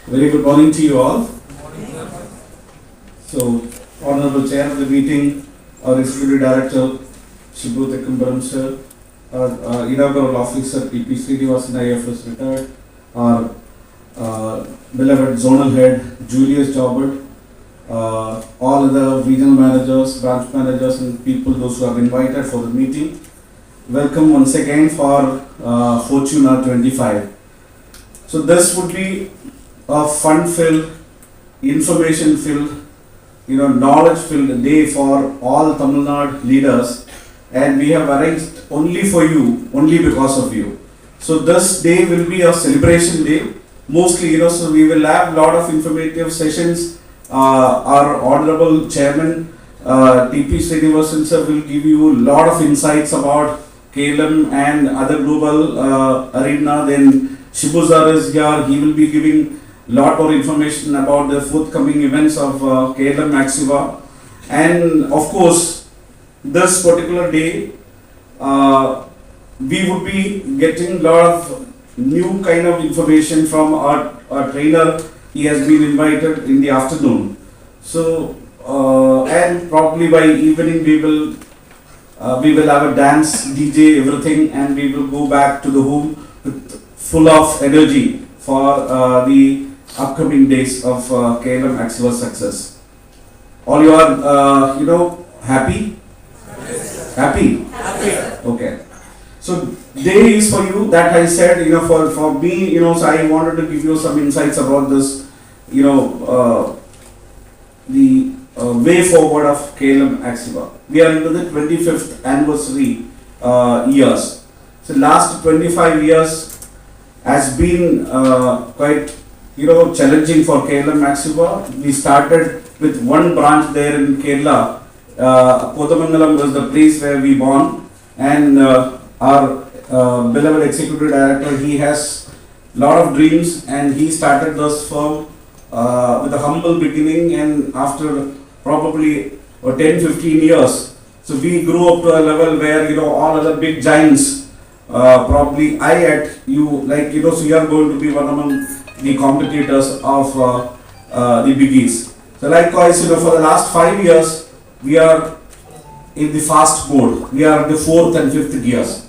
Very good morning to you all. So, Honorable Chair of the meeting, our Executive Director, Shibu Tekkumbaram sir, our Inaugural Officer, P.P. Srinivasan IFS retired, our beloved Zonal Head, Julius Jobert, all the regional managers, branch managers and people, those who are invited for the meeting. Welcome once again for Fortuna 25. So this would be a fun-filled, information-filled, knowledge-filled day for all Tamil Nadu leaders, and we have arranged only for you, only because of you. So this day will be a celebration day, mostly, so we will have a lot of informative sessions. Our Honorable Chairman, T.P. Srinivasan sir, will give you a lot of insights about KLM and other global arena. Then Shibu sir is here, he will be giving lot more information about the forthcoming events of KLM Axiva. And of course, this particular day, we would be getting lot of new kind of information from our trainer. He has been invited in the afternoon. So, and probably by evening we will have a dance, DJ, everything, and we will go back to the home with full of energy for the upcoming days of KLM Axiva success. All you are, happy? Yes. Happy? Happy. Okay. So day is for you, that I said, for me, so I wanted to give you some insights about this, the way forward of KLM Axiva. We are into the 25th anniversary years. So last 25 years has been quite challenging for KLM Axiva. We started with one branch there in Kerala. Kodamangalam was the place where we born, and our beloved Executive Director, he has lot of dreams, and he started this firm with a humble beginning, and after probably 10-15 years, so we grew up to a level where all other big giants, probably so you are going to be one among the competitors of the biggies. So likewise, for the last 5 years, we are in the fast mode. We are in the 4th and 5th gears.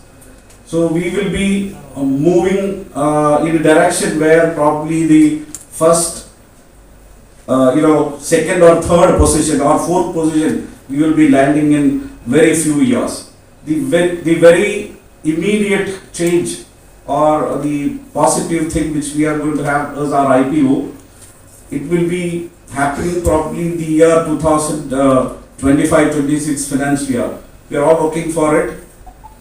So we will be moving in a direction where probably the first, second or third position or fourth position, we will be landing in very few years. The very immediate change or the positive thing which we are going to have is our IPO. It will be happening probably in the year 2025-26 financial year. We are all working for it.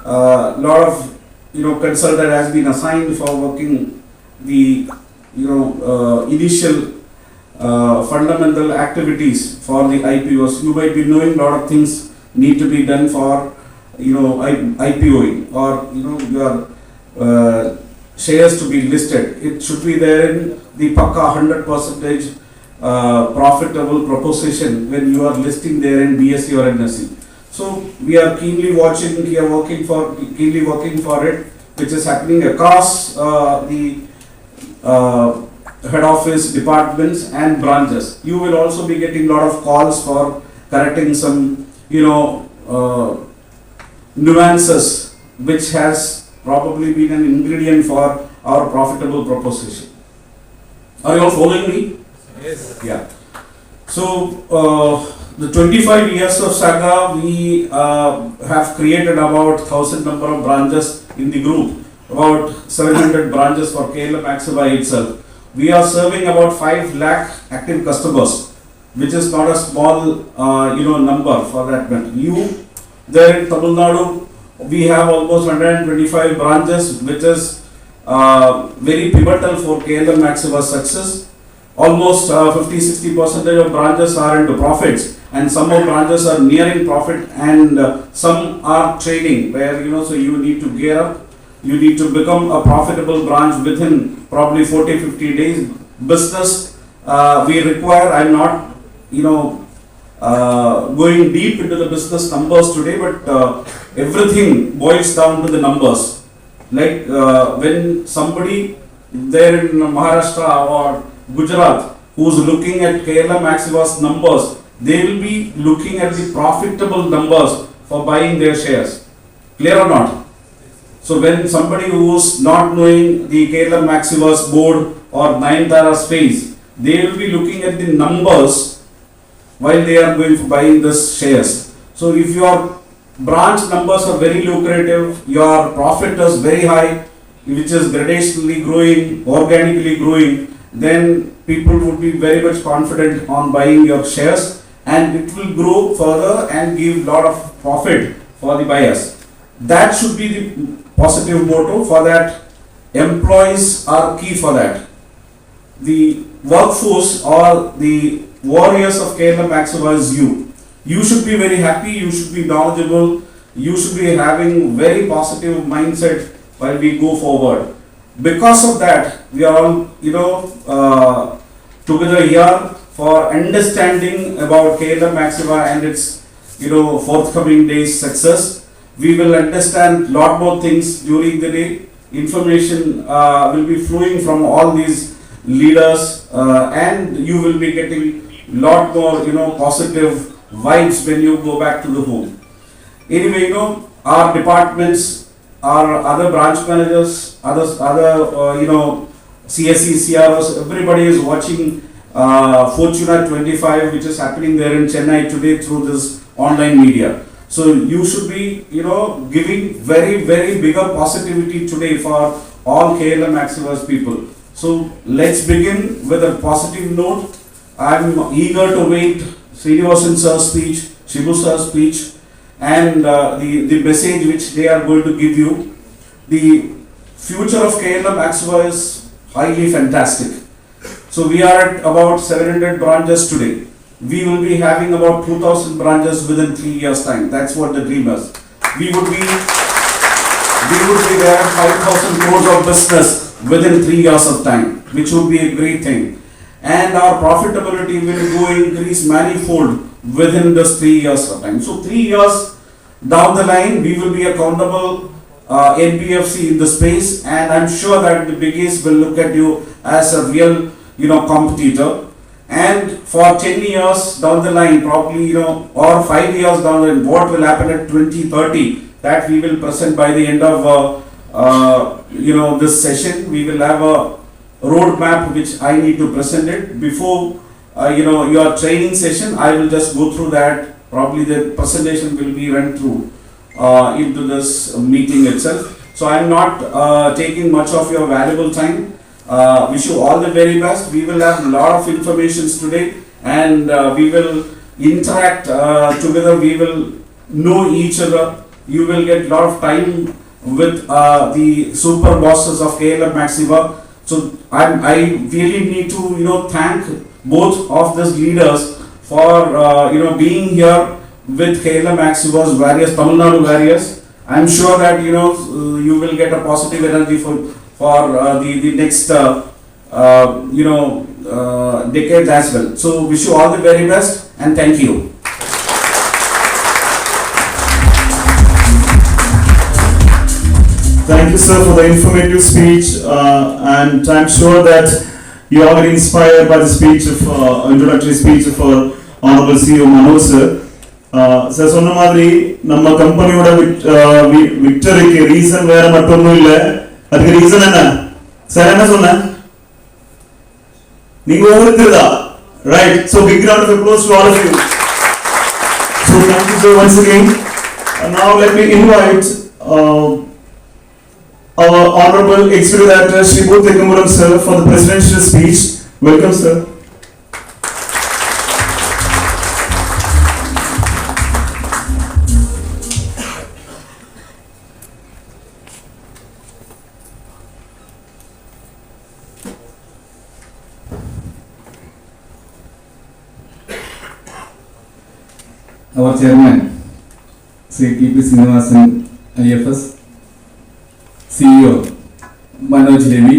Lot of consultant has been assigned for working the initial fundamental activities for the IPOs. You might be knowing lot of things need to be done for IPOing or your shares to be listed. It should be there in the Pakka 100% profitable proposition when you are listing there in BSE or NSE. So we are keenly watching, we are keenly working for it, which is happening across the head office departments and branches. You will also be getting lot of calls for correcting some nuances which has probably been an ingredient for our profitable proposition. Are you all following me? Yes. Yeah. So the 25 years of saga, we have created about 1,000 number of branches in the group, about 700 branches for KLM Axiva itself. We are serving about 5 lakh active customers, which is not a small number for that matter. You there in Tamil Nadu, we have almost 125 branches, which is very pivotal for KLM Axiva's success. Almost 50-60% of branches are into profits, and some of branches are nearing profit, and some are trading where so you need to gear up. You need to become a profitable branch within probably 40-50 days. Business we require. I'm not going deep into the business numbers today, but everything boils down to the numbers. Like when somebody there in Maharashtra or Gujarat, who is looking at KLM Axiva's numbers, they will be looking at the profitable numbers for buying their shares. Clear or not? So when somebody who is not knowing the KLM Axiva's board or Nayanthara's face, they will be looking at the numbers while they are going for buying this shares. So if your branch numbers are very lucrative, your profit is very high, which is gradationally growing, organically growing, then people would be very much confident on buying your shares, and it will grow further and give lot of profit for the buyers. That should be the positive motto. For that, employees are key for that. The workforce or the warriors of KLM Axiva is you. You should be very happy, you should be knowledgeable, you should be having very positive mindset while we go forward. Because of that, we are all, together here for understanding about KLM Axiva and its, forthcoming days success. We will understand lot more things during the day. Information will be flowing from all these leaders, and you will be getting lot more, positive vibes when you go back to the home. Anyway, our departments, our other branch managers, other CSE, CROs, everybody is watching Fortuna 25, which is happening there in Chennai today through this online media. So you should be, giving very, very bigger positivity today for all KLM Axiva's people. So let's begin with a positive note. I'm eager to wait Srinivasan sir's speech, Shibu sir's speech, and the message which they are going to give you. The future of KLM Axiva is highly fantastic. So we are at about 700 branches today. We will be having about 2000 branches within 3 years' time. That's what the dream is. We would be there 5,000 crores of business within 3 years of time, which would be a great thing. And our profitability will go increase manifold within this 3 years of time. So 3 years down the line, we will be accountable NBFC in the space, and I'm sure that the biggies will look at you as a real, competitor. And for 10 years down the line, probably, or 5 years down the line, what will happen at 2030, that we will present by the end of, this session. We will have a roadmap which I need to present it. Before, your training session, I will just go through that. Probably the presentation will be run through into this meeting itself. So I am not taking much of your valuable time. Wish you all the very best. We will have a lot of information today, and we will interact together. We will know each other. You will get a lot of time with the super bosses of KLM Axiva. So I really need to thank both of these leaders for being here with KLM Axiva's various Tamil Nadu warriors. I am sure that you will get a positive energy for the next decades as well. So wish you all the very best, and thank you. Thank you, sir, for the informative speech, and I'm sure that you are very inspired by the speech of introductory speech of our Honorable CEO Manoj sir. Sir, சொன்ன மாதிரி நம்ம கம்பெனியோட விக்டரிக்கு reason வேற மட்டும் இல்ல. அதுக்கு reason என்ன sir? என்ன சொன்ன நீங்க ஒவ்வொருத்தருதா, right? So big round of applause to all of you. So thank you sir once again. And now let me invite our honorable executive director Shibu sir for the presidential speech. Welcome sir. Our chairman, Sri T.P. Srinivasan, IFS, CEO, Manoj Devi,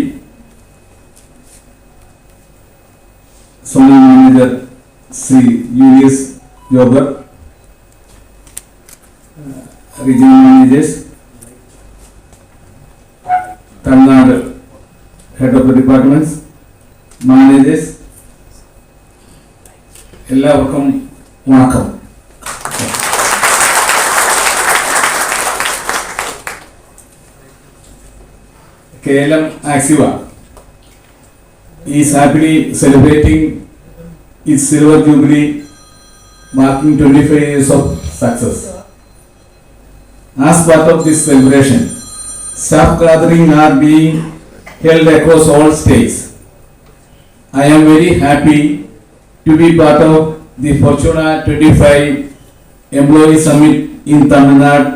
Zonal Manager, Sri U.S. Yoga, Regional Managers, Tamil Nadu Head of the Departments, managers, എല്ലാവർക്കും വണക്കം. KLM Axiva is happily celebrating its silver jubilee, marking 25 years of success. As part of this celebration, staff gatherings are being held across all states. I am very happy to be part of the Fortuna 25 Employee Summit in Tamil Nadu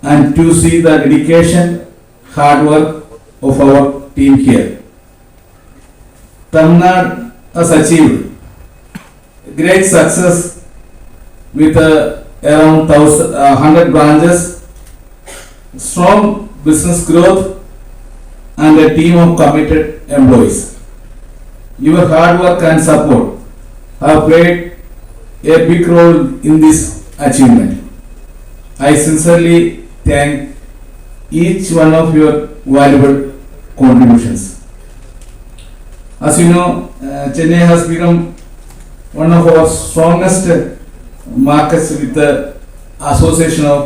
and to see the dedication, hard work of our team here. Tamil Nadu has achieved great success with around 100 branches, strong business growth and a team of committed employees. Your hard work and support have played a big role in this achievement. I sincerely thank each one of your valuable contributions. As you know, Chennai has become one of our strongest markets with the association of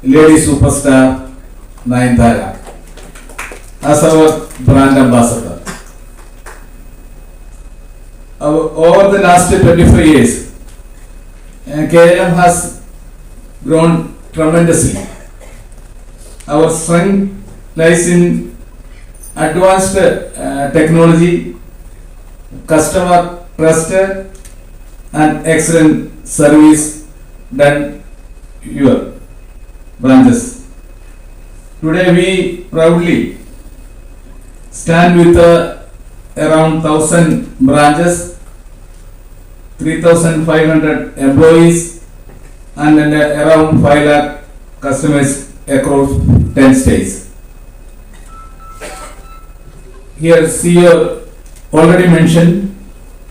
Lady Superstar Nayanthara as our brand ambassador. Over the last 25 years, KLM has grown tremendously. Our strength lies in advanced technology, customer trust, and excellent service done your branches. Today we proudly stand with around 1,000 branches, 3,500 employees and around 5 lakh customers across 10 states. Here CEO already mentioned,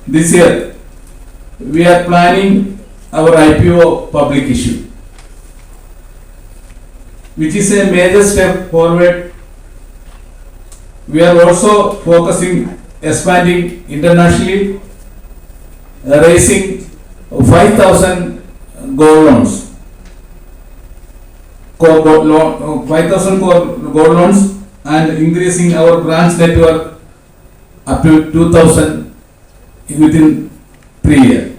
this year we are planning our IPO public issue, which is a major step forward. We are also focusing expanding internationally, raising 5,000 gold loans, 5,000 gold loans, and increasing our branch network up to 2,000 within 3 years.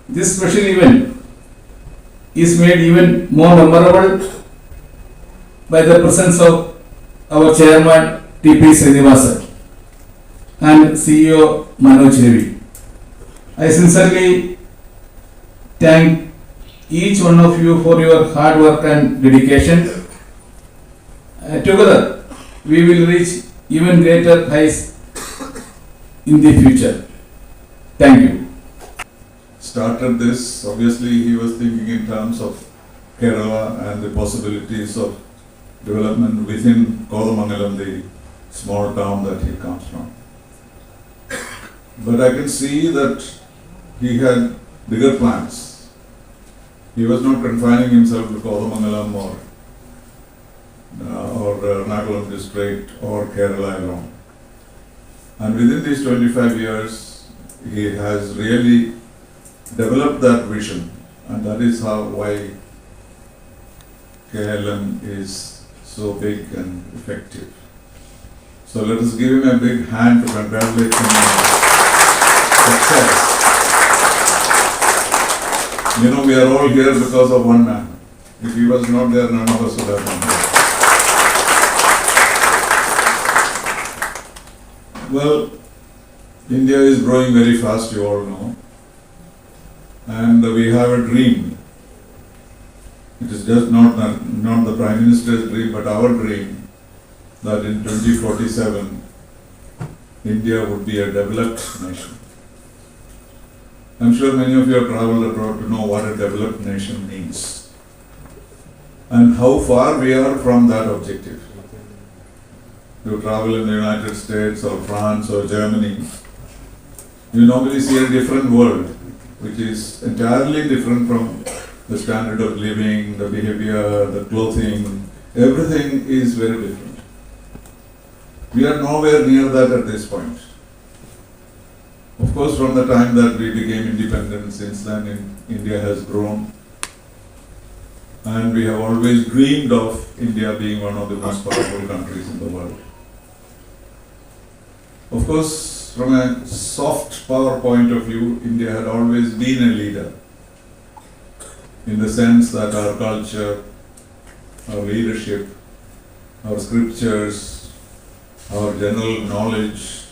This special event is made even more memorable by the presence of our chairman TP Srinivasan and CEO Manoj Devi. I sincerely thank each one of you for your hard work and dedication. Together we will reach even greater heights in the future. Thank you. Started this, obviously he was thinking in terms of Kerala and the possibilities of development within Kodamangalam, the small town that he comes from. But I can see that he had bigger plans. He was not confining himself to Kodamangalam or Ernakulam district or Kerala alone. And within these 25 years, he has really developed that vision, and that is why KLM is so big and effective. So let us give him a big hand to congratulate him on success. You know, we are all here because of one man. If he was not there, none of us would have been here. Well, India is growing very fast, you all know. And we have a dream. It is just not the Prime Minister's dream, but our dream that in 2047, India would be a developed nation. I'm sure many of you have traveled abroad to know what a developed nation means and how far we are from that objective. You travel in the United States or France or Germany, you normally see a different world, which is entirely different from the standard of living, the behavior, the clothing, everything is very different. We are nowhere near that at this point. Of course, from the time that we became independent, since then India has grown. And we have always dreamed of India being one of the most powerful countries in the world. Of course, from a soft power point of view, India had always been a leader, in the sense that our culture, our leadership, our scriptures, our general knowledge,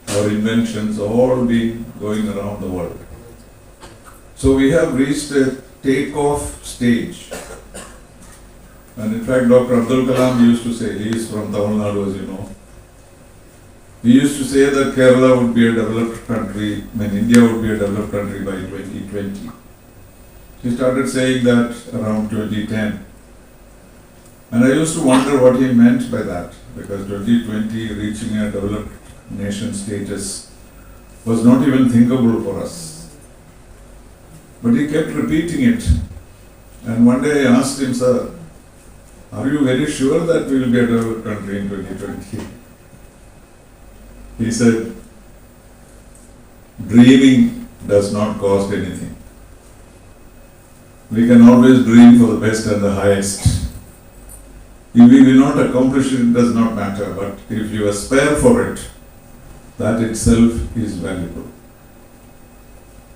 our inventions, all been going around the world. So we have reached a take-off stage. And in fact, Dr. Abdul Kalam used to say, he is from Tamil Nadu, as you know, he used to say that Kerala would be a developed country, India would be a developed country by 2020. He started saying that around 2010. And I used to wonder what he meant by that, because 2020 reaching a developed nation status was not even thinkable for us. But he kept repeating it. And one day I asked him, sir, are you very sure that we will be a developed country in 2020? He said, dreaming does not cost anything. We can always dream for the best and the highest. If we will not accomplish it, it does not matter. But if you aspire for it, that itself is valuable.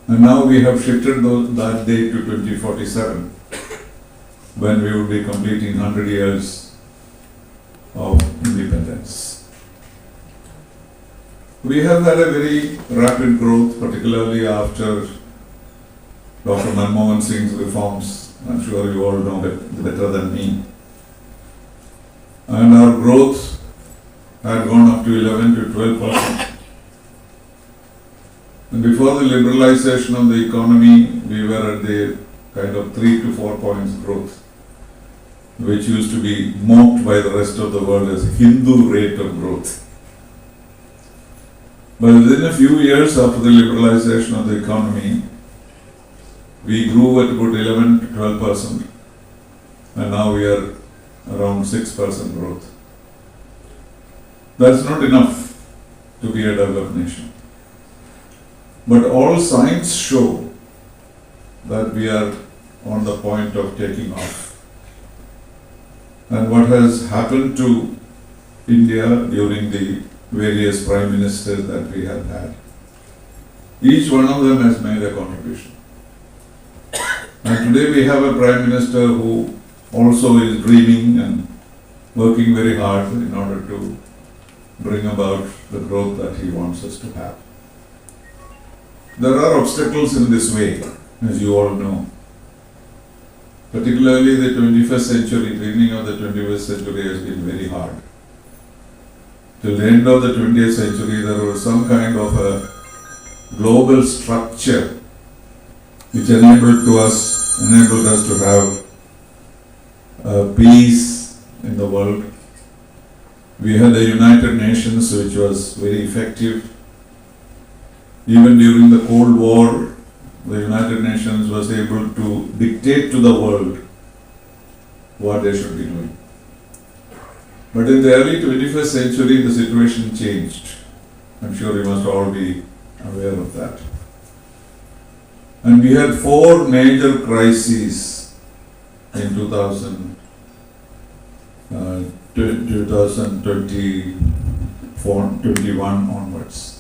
And now we have shifted that date to 2047, when we will be completing 100 years of independence. We have had a very rapid growth, particularly after Dr. Manmohan Singh's reforms. I'm sure you all know it better than me. And our growth had gone up to 11 to 12%. And before the liberalization of the economy, we were at the kind of 3 to 4 points growth, which used to be mocked by the rest of the world as Hindu rate of growth. But within a few years after the liberalization of the economy, we grew at about 11 to 12%, and now we are around 6% growth. That's not enough to be a developed nation. But all signs show that we are on the point of taking off. And what has happened to India during the various prime ministers that we have had, each one of them has made a contribution. And today we have a prime minister who also is dreaming and working very hard in order to bring about the growth that he wants us to have. There are obstacles in this way, as you all know. Particularly the 21st century, beginning of the 21st century has been very hard. Till the end of the 20th century, there was some kind of a global structure which enabled us to have peace in the world. We had the United Nations, which was very effective. Even during the Cold War, the United Nations was able to dictate to the world what they should be doing. But in the early 21st century, the situation changed. I'm sure you must all be aware of that. And we had 4 major crises in 2021 onwards.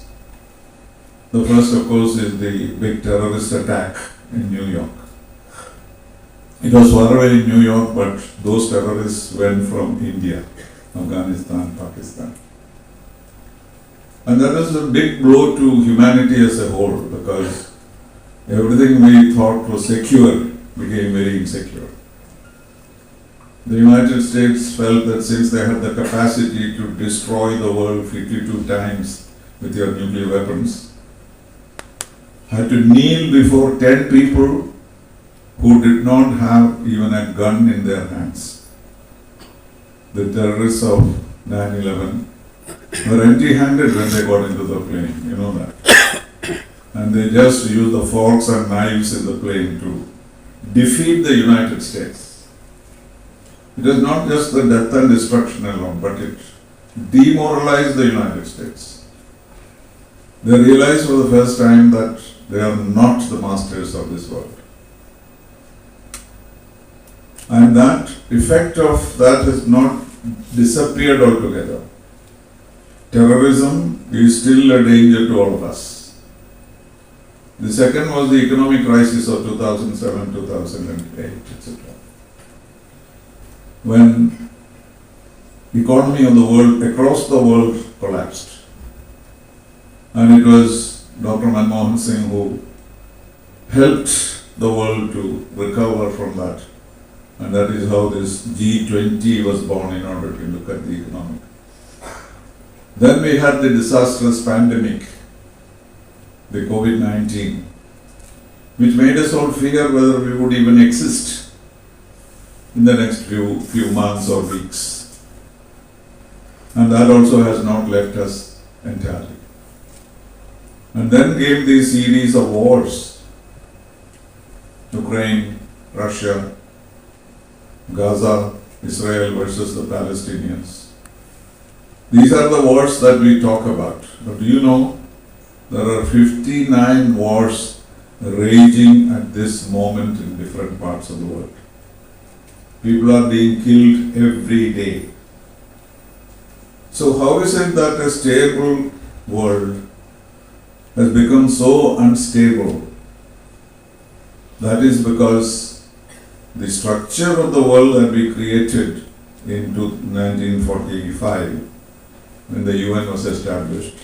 The first, of course, is the big terrorist attack in New York. It was far away in New York, but those terrorists went from India, Afghanistan, Pakistan. And that was a big blow to humanity as a whole, because everything we thought was secure became very insecure. The United States felt that since they had the capacity to destroy the world 52 times with their nuclear weapons, had to kneel before 10 people who did not have even a gun in their hands. The terrorists of 9/11 were empty-handed when they got into the plane, you know that. And they just used the forks and knives in the plane to defeat the United States. It was not just the death and destruction alone, but it demoralized the United States. They realize for the first time that they are not the masters of this world. And that effect of that has not disappeared altogether. Terrorism is still a danger to all of us. The second was the economic crisis of 2007, 2008, etc. When economy of the world, across the world, collapsed. And it was Dr. Manmohan Singh who helped the world to recover from that. And that is how this G20 was born in order to look at the economic. Then we had the disastrous pandemic, the COVID-19, which made us all fear whether we would even exist in the next few months or weeks. And that also has not left us entirely. And then came these series of wars, Ukraine, Russia, Gaza, Israel versus the Palestinians. These are the wars that we talk about. But do you know, there are 59 wars raging at this moment in different parts of the world. People are being killed every day. So how is it that a stable world has become so unstable? That is because the structure of the world that we created in 1945, when the UN was established,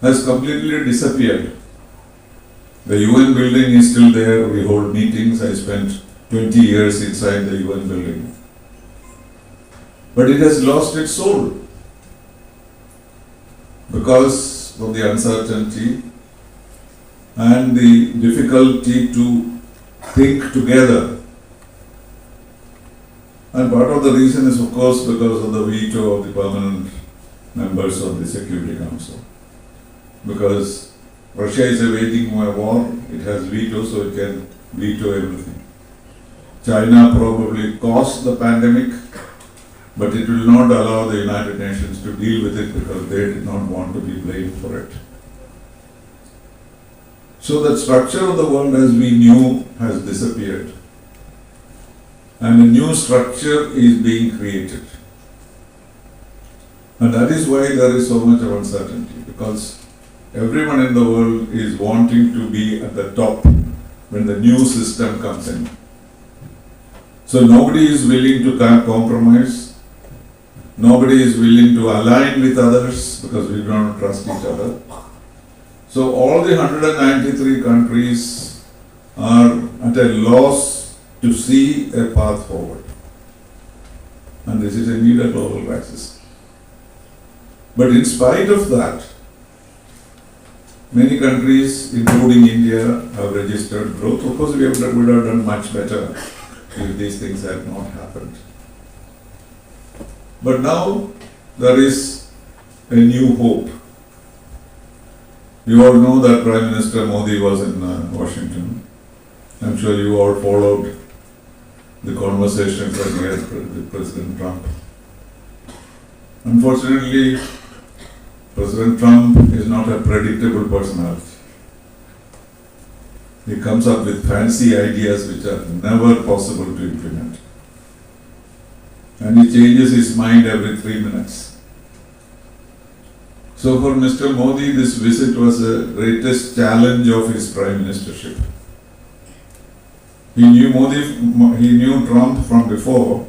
has completely disappeared. The UN building is still there, we hold meetings. I spent 20 years inside the UN building. But it has lost its soul because of the uncertainty and the difficulty to think together. And part of the reason is, of course, because of the veto of the permanent members of the Security Council. Because Russia is waging a war, it has veto, so it can veto everything. China probably caused the pandemic, but it will not allow the United Nations to deal with it because they did not want to be blamed for it. So the structure of the world as we knew has disappeared. And a new structure is being created. And that is why there is so much of uncertainty, because everyone in the world is wanting to be at the top when the new system comes in. So nobody is willing to compromise. Nobody is willing to align with others because we don't trust each other. So all the 193 countries are at a loss to see a path forward. And this is indeed a global crisis. But in spite of that, many countries, including India, have registered growth. Of course, we would have done much better if these things had not happened. But now there is a new hope. You all know that Prime Minister Modi was in Washington. I'm sure you all followed the conversations that he had with President Trump. Unfortunately, President Trump is not a predictable personality. He comes up with fancy ideas which are never possible to implement. And he changes his mind every 3 minutes. So for Mr. Modi, this visit was the greatest challenge of his prime ministership. He knew Trump from before,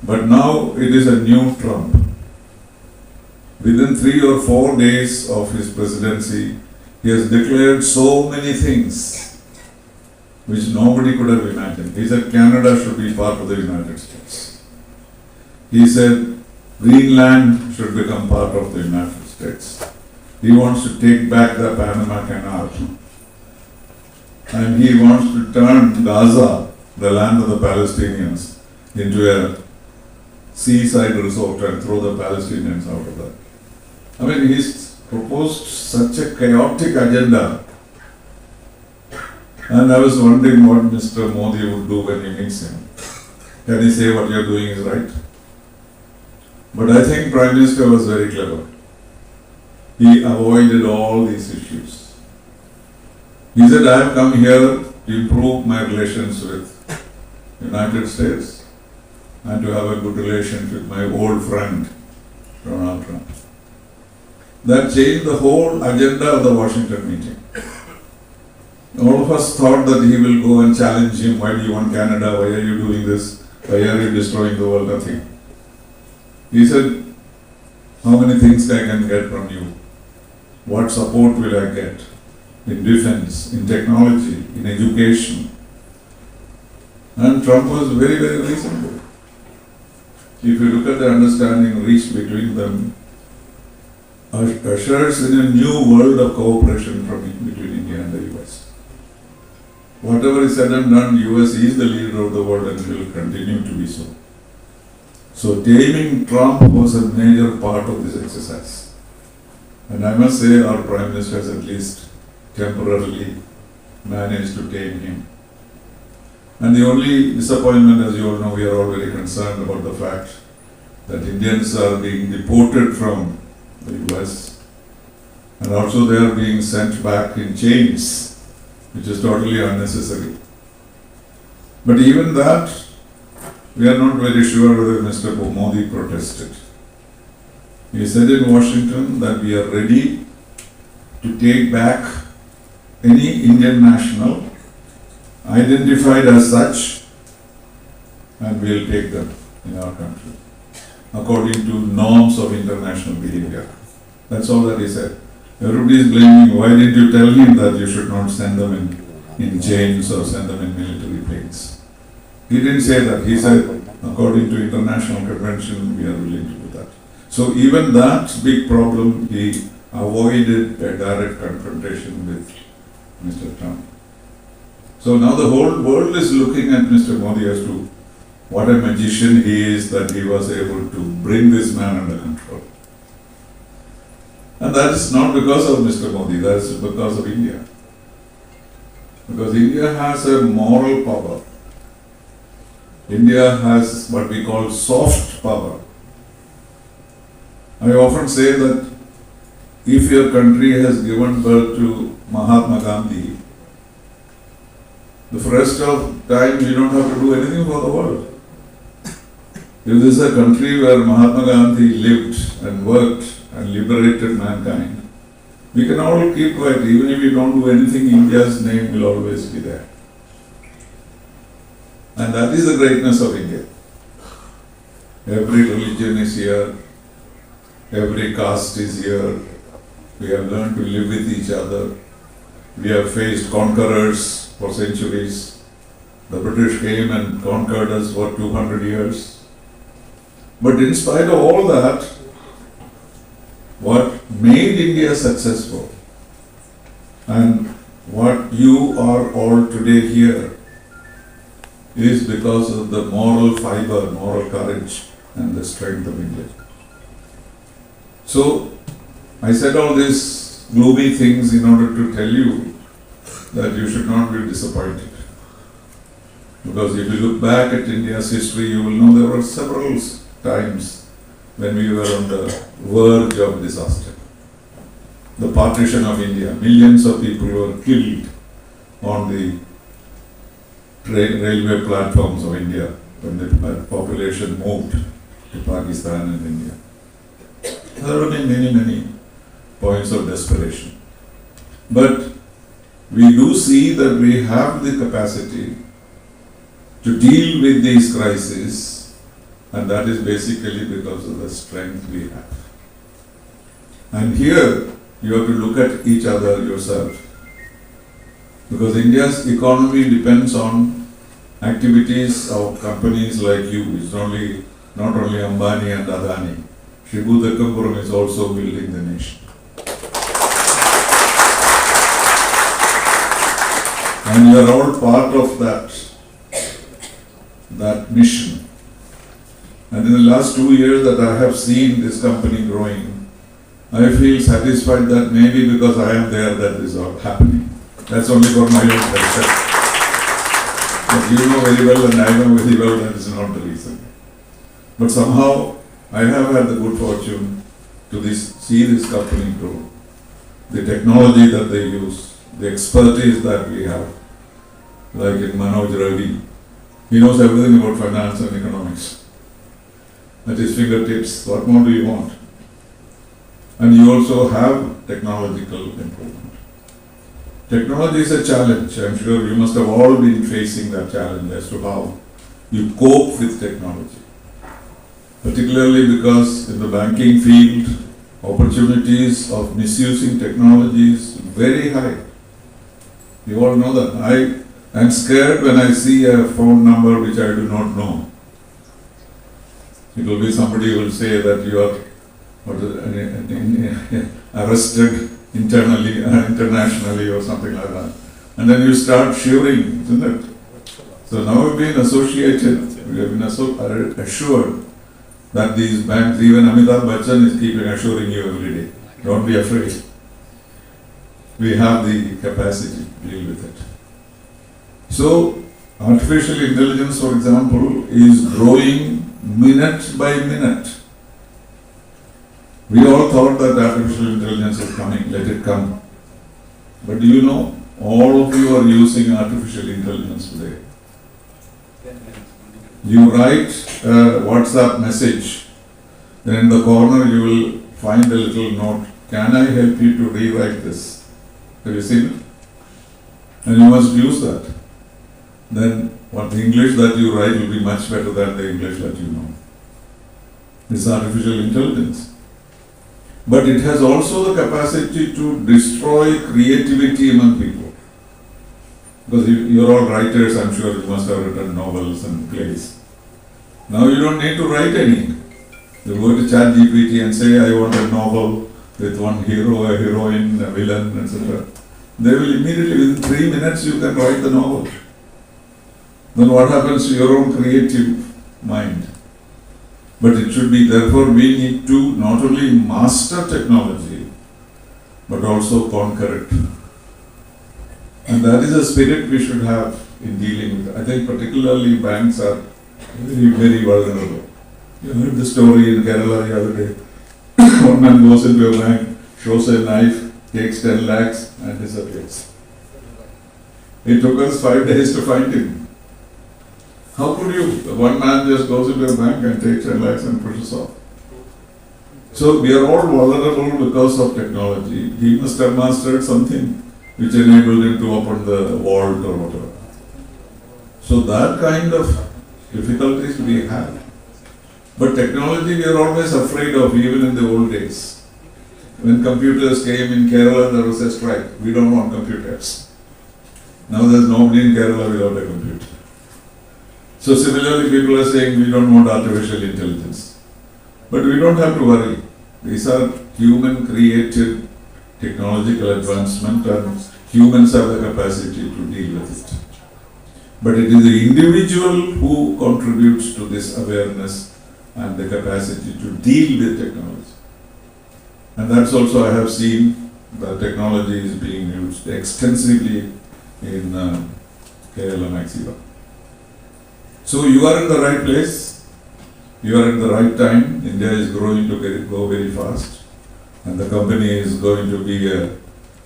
but now it is a new Trump. Within 3 or 4 days of his presidency, he has declared so many things which nobody could have imagined. He said Canada should be part of the United States. He said Greenland should become part of the United States. He wants to take back the Panama Canal. And he wants to turn Gaza, the land of the Palestinians, into a seaside resort and throw the Palestinians out of that. I mean, he's proposed such a chaotic agenda. And I was wondering what Mr. Modi would do when he meets him. Can he say what you're doing is right? But I think Prime Minister was very clever. he avoided all these issues. He said, I have come here to improve my relations with United States and to have a good relationship with my old friend, Donald Trump. That changed the whole agenda of the Washington meeting. All of us thought that he will go and challenge him. Why do you want Canada? Why are you doing this? Why are you destroying the world? Nothing. He said, how many things I can get from you? What support will I get? In defense, in technology, in education. And Trump was very, very reasonable. If you look at the understanding reached between them, ushers in a new world of cooperation between India and the US. Whatever is said and done, US is the leader of the world and will continue to be so. So taming Trump was a major part of this exercise. And I must say our Prime Minister has at least temporarily managed to tame him. And the only disappointment, as you all know, we are all very concerned about the fact that Indians are being deported from the US and also they are being sent back in chains, which is totally unnecessary. But even that, we are not very sure whether Mr. Modi protested. He said in Washington that we are ready to take back any Indian national identified as such and we will take them in our country according to norms of international behavior. That's all that he said. Everybody is blaming, why did you tell him that you should not send them in chains or send them in military planes? He didn't say that. He said, according to international convention, we are willing to do that. So even that big problem, he avoided a direct confrontation with Mr. Trump. So now the whole world is looking at Mr. Modi as to what a magician he is that he was able to bring this man under control. And that is not because of Mr. Modi, that is because of India. Because India has a moral power. India has what we call soft power. I often say that if your country has given birth to Mahatma Gandhi, the rest of time you don't have to do anything for the world. If this is a country where Mahatma Gandhi lived and worked and liberated mankind, we can all keep quiet. Even if we don't do anything, India's name will always be there. And that is the greatness of India. Every religion is here, every caste is here. We have learned to live with each other. We have faced conquerors for centuries. The British came and conquered us for 200 years. But in spite of all that, what made India successful and what you are all today here is because of the moral fiber, moral courage and the strength of India. So, I said all these gloomy things in order to tell you that you should not be disappointed. Because if you look back at India's history, you will know there were several times when we were on the verge of disaster. The partition of India, millions of people were killed on the railway platforms of India when the population moved to Pakistan and India. There were many points of desperation. But we do see that we have the capacity to deal with these crises, and that is basically because of the strength we have. And here you have to look at each other yourself. Because India's economy depends on activities of companies like you. It's not only Ambani and Adani. Shibu Thakkapuram is also building the nation. And you are all part of that mission. And in the last 2 years that I have seen this company growing, I feel satisfied that maybe because I am there that is all happening. That's only for my own pleasure. But you know very well and I know very well that is not the reason. But somehow I have had the good fortune to see this company grow. the technology that they use, the expertise that we have, like in Manoj Ravi. He knows everything about finance and economics. At his fingertips, what more do you want? And you also have technological improvement. Technology is a challenge. I'm sure you must have all been facing that challenge as to how you cope with technology. Particularly because in the banking field, opportunities of misusing technology is very high. You all know that. I'm scared when I see a phone number which I do not know. It will be somebody who will say that you are arrested internally, internationally or something like that. And then you start shivering, isn't it? So now we've been associated, we have been assured that these banks, even Amitabh Bachchan is keeping assuring you every day. Don't be afraid. We have the capacity to deal with it. So, artificial intelligence, for example, is growing minute by minute. We all thought that artificial intelligence is coming, let it come. But do you know, all of you are using artificial intelligence today. You write a WhatsApp message, then in the corner you will find a little note, can I help you to rewrite this? Have you seen it? And you must use that. Then what the English that you write will be much better than the English that you know. It's artificial intelligence. But it has also the capacity to destroy creativity among people. Because you're all writers, I'm sure you must have written novels and plays. Now you don't need to write any. You go to ChatGPT and say, I want a novel with one hero, a heroine, a villain, etc. They will immediately, within 3 minutes, you can write the novel. Then what happens to your own creative mind? But it should be, therefore, we need to not only master technology, but also conquer it. And that is a spirit we should have in dealing with it. I think particularly banks are very, very vulnerable. You heard the story in Kerala the other day. One man goes into a bank, shows a knife, takes 10 lakhs and disappears. It took us 5 days to find him. How could you? One man just goes into a bank and takes 10 lakhs and pushes off. So we are all vulnerable because of technology. He must have mastered something which enabled him to open the vault or whatever. So that kind of difficulties we have. But technology we are always afraid of, even in the old days. When computers came in Kerala, there was a strike. We don't want computers. Now there's nobody in Kerala without a computer. So similarly, people are saying we don't want artificial intelligence. But we don't have to worry. These are human-created technological advancement and humans have the capacity to deal with it. But it is the individual who contributes to this awareness and the capacity to deal with technology. And that's also, I have seen that technology is being used extensively in KLM Axiva. So you are in the right place, you are in the right time. India is growing to go very fast, and the company is going to be a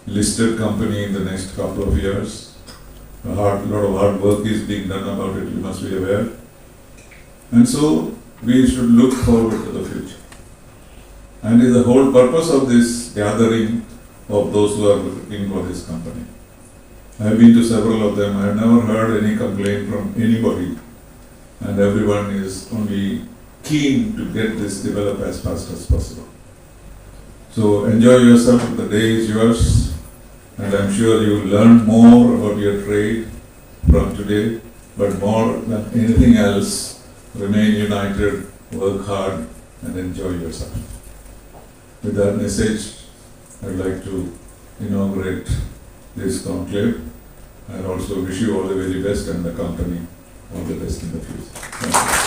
listed company in the next couple of years. A lot of hard work is being done about it, you must be aware. And so we should look forward to the future. And the whole purpose of this gathering of those who are looking for this company. I have been to several of them. I have never heard any complaint from anybody. And everyone is only keen to get this developed as fast as possible. So enjoy yourself, the day is yours. And I'm sure you will learn more about your trade from today. But more than anything else, remain united, work hard, and enjoy yourself. With that message, I'd like to inaugurate this conclave and also wish you all the very best and the company all the best in the future. Thank you.